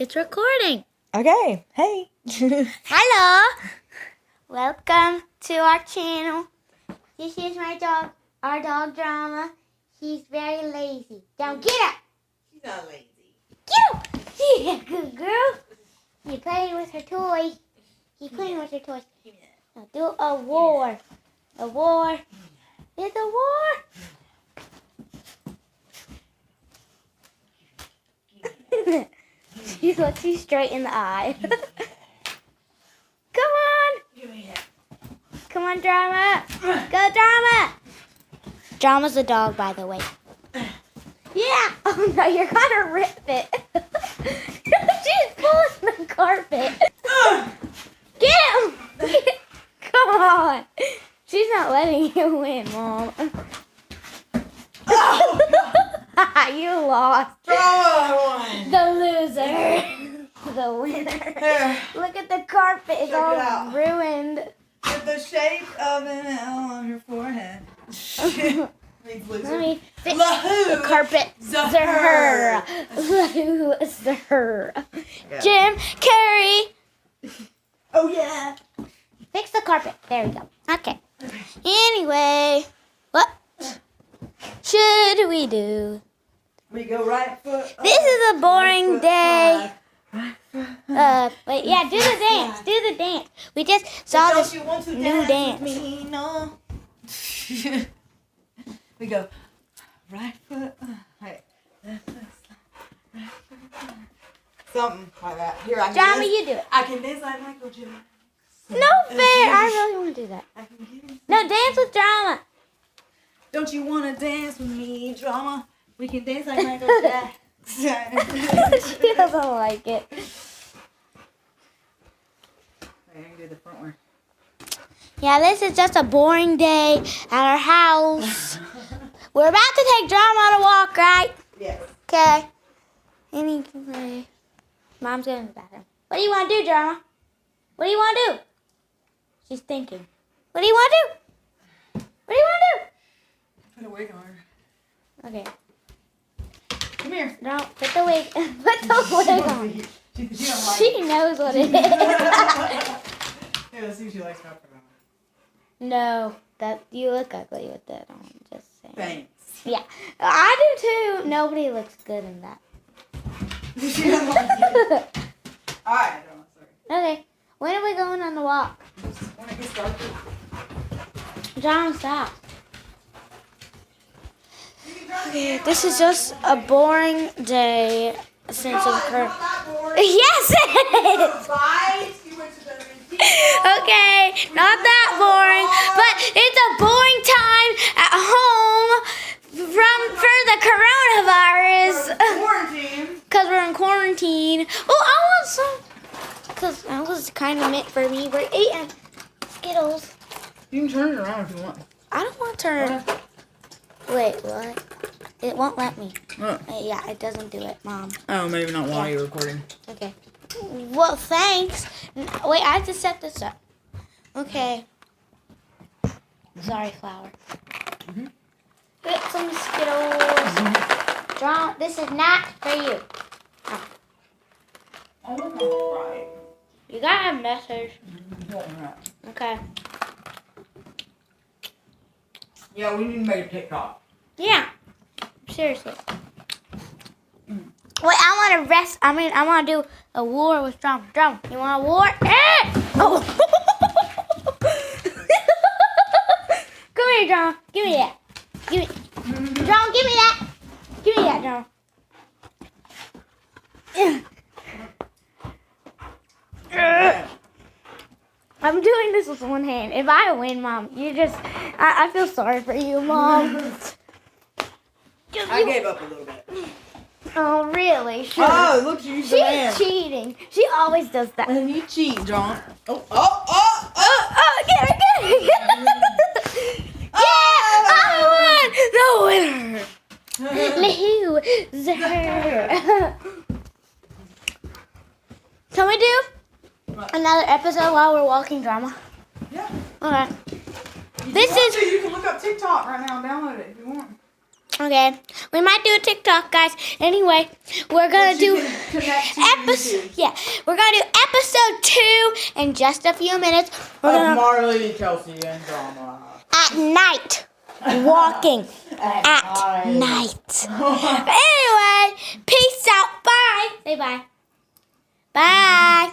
It's recording. Okay. Hey. Hello. Welcome to our channel. This is my dog, our dog Drama. She's very lazy. Now get up. She's not lazy. Get up. Yeah, good girl. She's playing with her toys. She's playing with her toys. Now do a war. A war. It's a war. She looks you straight in the eye. Come on. Come on, Drama. Go, Drama. Drama's a dog, by the way. Yeah. Oh, no, you're going to rip it. She's pulling the carpet. Get him. Come on. She's not letting you win, Mom. You lost. Drama won. The loser. The winner. Look at the carpet. It's Check all it out. ruined. With the shape of an L on your forehead. Means loser. Let me fix Lahoo. the carpet. Zahur. Lahoo. Zahur. Yeah. Jim Carrey. Oh yeah. Fix the carpet. There we go. Okay. Anyway, what should we do? We go right foot. This is a boring foot day. slide. Wait, yeah, do the dance. Do the dance. We just saw Don't this you want to new dance. with me? No. We go right foot. Right. Left foot slide. Right foot slide. Something like that. Here I can. Drama, dance. you do it. I can dance like Michael Jackson. No fair. I really want to do that. I can give you No, dance with Drama. Don't you want to dance with me, Drama? We can dance like Michael Jackson. She doesn't like it. I can do the front one. Yeah, this is just a boring day at our house. We're about to take Drama on a walk, right? Yes. Okay. Anyway, Mom's going to the bathroom. What do you want to do, Drama? What do you want to do? She's thinking. What do you want to do? What do you want to Put a wig on her. do? Okay. Come here. No, put the wig. Put the wig on. She don't like She knows what it is. Yeah, let's see if she likes pepper. No, that you look ugly with that on. Just saying. Thanks. Yeah, I do too. Nobody looks good in that. She doesn't like it. Alright, Drama, sorry. Okay, when are we going on the walk? When it gets darker. John, stop. Okay, this is just a boring day since of her. Yes, it is. Okay, not that boring, but it's a boring time at home for the coronavirus. Quarantine. Because we're in quarantine. Oh, I want some. Because that was kind of meant for me. We're eating Skittles. You can turn it around if you want. I don't want to turn. Wait, what? It won't let me. Oh. Yeah, it doesn't do it, Mom. Oh, maybe not while you're recording. Okay. Well, thanks. Wait, I have to set this up. Okay. Sorry, Flower. Get some Skittles. John, this is not for you. Oh, right. You got a message. Okay. Yeah, we need to make a TikTok. Yeah. Seriously. Wait, I want to rest. I want to do a war with Drum. Drum, you want a war? Oh. Come here, Drum. Give me that. Give me. Drum, give me that. Give me that, Drum. I'm doing this with one hand. If I win, Mom, I feel sorry for you, Mom. I gave up a little bit. Oh, really? Sure. Oh, look, she's She's cheating. She always does that. And you cheat, John. Oh. Get her. Yeah, I won! The winner! Loser! Can we do another episode while we're walking, Drama? Yeah. Okay. You This is... You can look up TikTok right now and download it if you want. Okay, we might do a TikTok, guys. Anyway, we're gonna do episode. Yeah, we're gonna do episode 2 in just a few minutes. We're gonna Marley, Chelsea, and Drama. at night, walking at night. Anyway, peace out. Bye. Say bye. Bye.